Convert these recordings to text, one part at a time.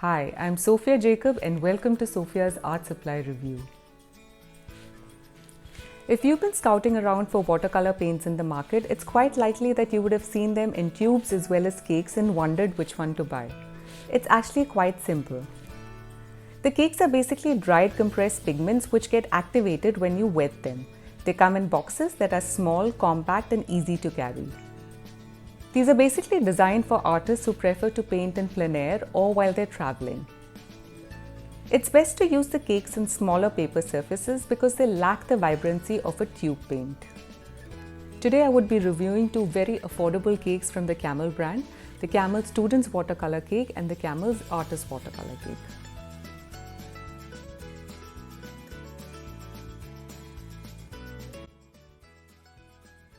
Hi, I'm Sophia Jacob and welcome to Sophia's Art Supply Review. If you've been scouting around for watercolor paints in the market, it's quite likely that you would have seen them in tubes as well as cakes and wondered which one to buy. It's actually quite simple. The cakes are basically dried compressed pigments which get activated when you wet them. They come in boxes that are small, compact and easy to carry. These are basically designed for artists who prefer to paint in plein air or while they're traveling. It's best to use the cakes in smaller paper surfaces because they lack the vibrancy of a tube paint. Today I would be reviewing two very affordable cakes from the Camel brand, the Camel Students Watercolor Cake and the Camel's Artist Watercolor Cake.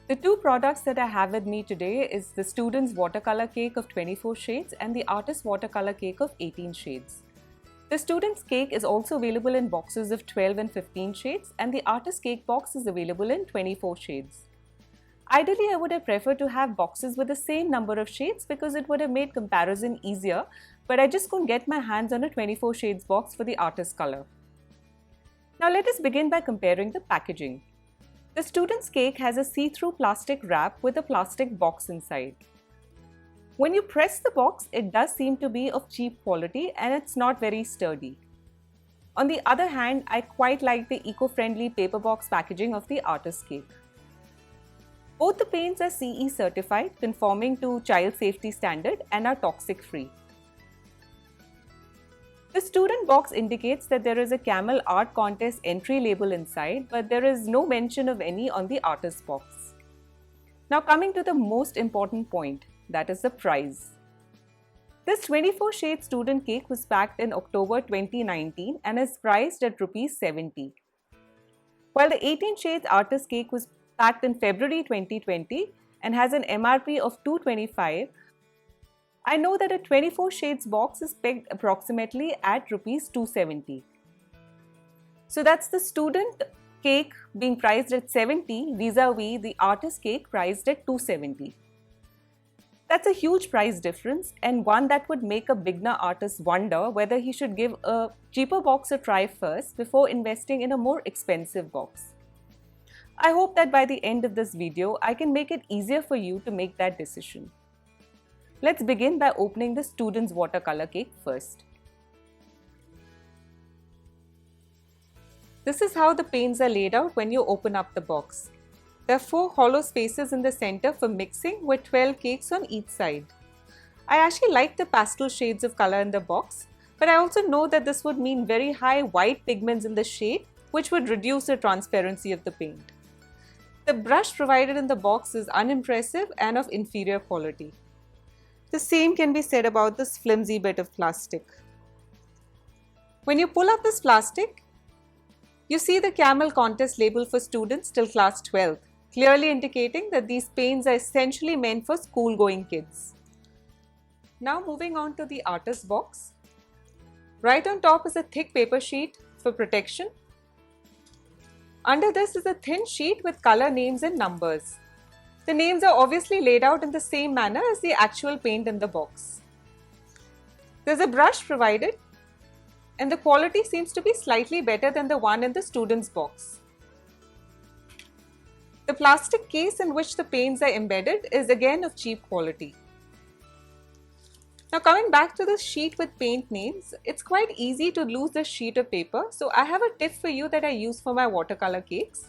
The two products that I have with me today is the Students Watercolor Cake of 24 shades and the Artist Watercolor Cake of 18 shades. The Students Cake is also available in boxes of 12 and 15 shades and the Artist Cake box is available in 24 shades. Ideally, I would have preferred to have boxes with the same number of shades because it would have made comparison easier, but I just couldn't get my hands on a 24 shades box for the Artist color. Now let us begin by comparing the packaging. The Students Cake has a see-through plastic wrap with a plastic box inside. When you press the box, it does seem to be of cheap quality and it's not very sturdy. On the other hand, I quite like the eco-friendly paper box packaging of the Artist Cake. Both the paints are CE certified, conforming to child safety standard and are toxic free. The student box indicates that there is a Camel Art Contest entry label inside, but there is no mention of any on the artist box. Now coming to the most important point, that is the price. This 24 shade student cake was packed in October 2019 and is priced at ₹70. While the 18 shades artist cake was packed in February 2020 and has an MRP of $225, I know that a 24 shades box is pegged approximately at ₹270. So that's the student cake being priced at 70 vis-a-vis the artist cake priced at 270. That's a huge price difference and one that would make a beginner artist wonder whether he should give a cheaper box a try first before investing in a more expensive box. I hope that by the end of this video, I can make it easier for you to make that decision. Let's begin by opening the Students Watercolor Cake first. This is how the paints are laid out when you open up the box. There are 4 hollow spaces in the center for mixing with 12 cakes on each side. I actually like the pastel shades of color in the box, but I also know that this would mean very high white pigments in the shade, which would reduce the transparency of the paint. The brush provided in the box is unimpressive and of inferior quality. The same can be said about this flimsy bit of plastic. When you pull up this plastic, you see the Camel contest label for students till class 12th, clearly indicating that these paints are essentially meant for school-going kids. Now moving on to the artist box. Right on top is a thick paper sheet for protection. Under this is a thin sheet with color names and numbers. The names are obviously laid out in the same manner as the actual paint in the box. There's a brush provided and the quality seems to be slightly better than the one in the student's box. The plastic case in which the paints are embedded is again of cheap quality. Now coming back to the sheet with paint names, it's quite easy to lose this sheet of paper, so I have a tip for you that I use for my watercolor cakes.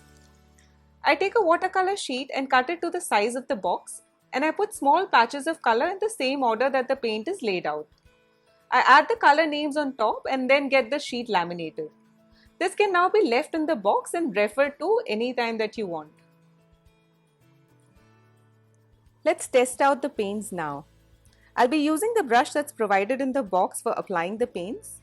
I take a watercolor sheet and cut it to the size of the box and I put small patches of color in the same order that the paint is laid out. I add the color names on top and then get the sheet laminated. This can now be left in the box and referred to anytime that you want. Let's test out the paints now. I'll be using the brush that's provided in the box for applying the paints.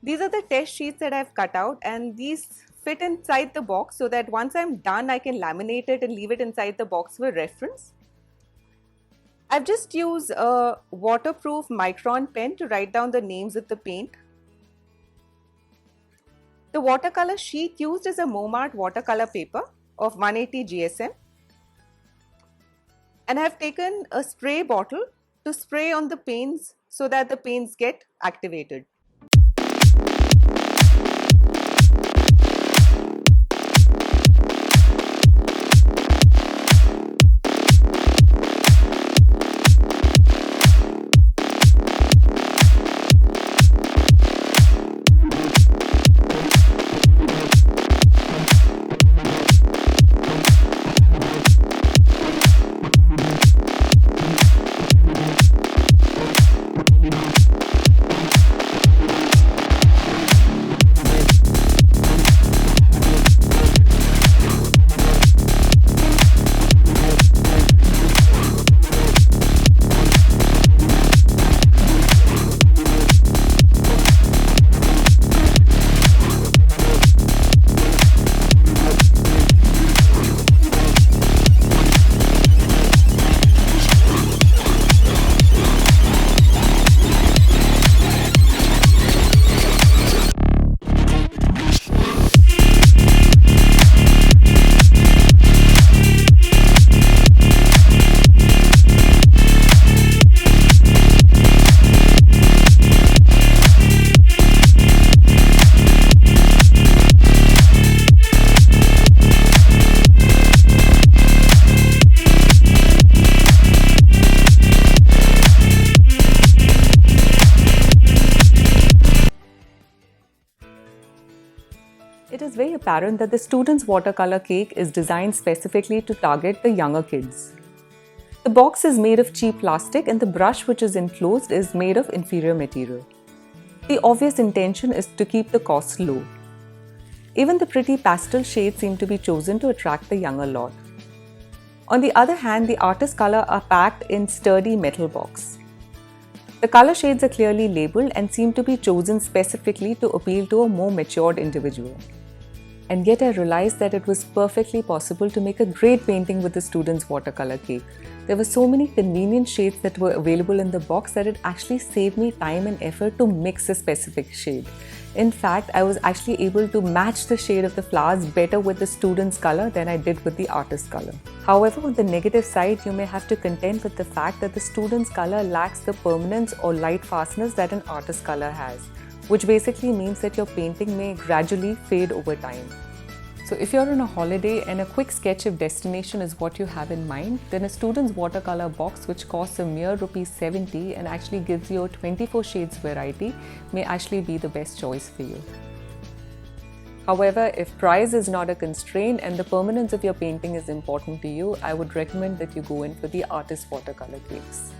These are the test sheets that I've cut out and these fit inside the box so that once I'm done I can laminate it and leave it inside the box for reference. I've just used a waterproof micron pen to write down the names of the paint. The watercolor sheet used is a Momart watercolor paper of 180 GSM. And I've taken a spray bottle to spray on the paints so that the paints get activated. It is very apparent that the students' watercolor cake is designed specifically to target the younger kids. The box is made of cheap plastic and the brush which is enclosed is made of inferior material. The obvious intention is to keep the cost low. Even the pretty pastel shades seem to be chosen to attract the younger lot. On the other hand, the artist color are packed in sturdy metal box. The color shades are clearly labeled and seem to be chosen specifically to appeal to a more matured individual. And yet I realized that it was perfectly possible to make a great painting with the students' watercolor cake. There were so many convenient shades that were available in the box that it actually saved me time and effort to mix a specific shade. In fact, I was actually able to match the shade of the flowers better with the student's color than I did with the artist's color. However, on the negative side, you may have to contend with the fact that the student's color lacks the permanence or light fastness that an artist's color has, which basically means that your painting may gradually fade over time. So if you're on a holiday and a quick sketch of destination is what you have in mind, then a student's watercolor box, which costs a mere ₹70 and actually gives you a 24 shades variety, may actually be the best choice for you. However, if price is not a constraint and the permanence of your painting is important to you, I would recommend that you go in for the artist watercolor cakes.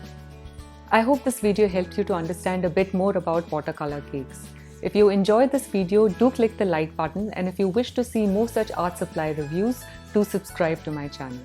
I hope this video helped you to understand a bit more about watercolor cakes. If you enjoyed this video, do click the like button, and if you wish to see more such art supply reviews, do subscribe to my channel.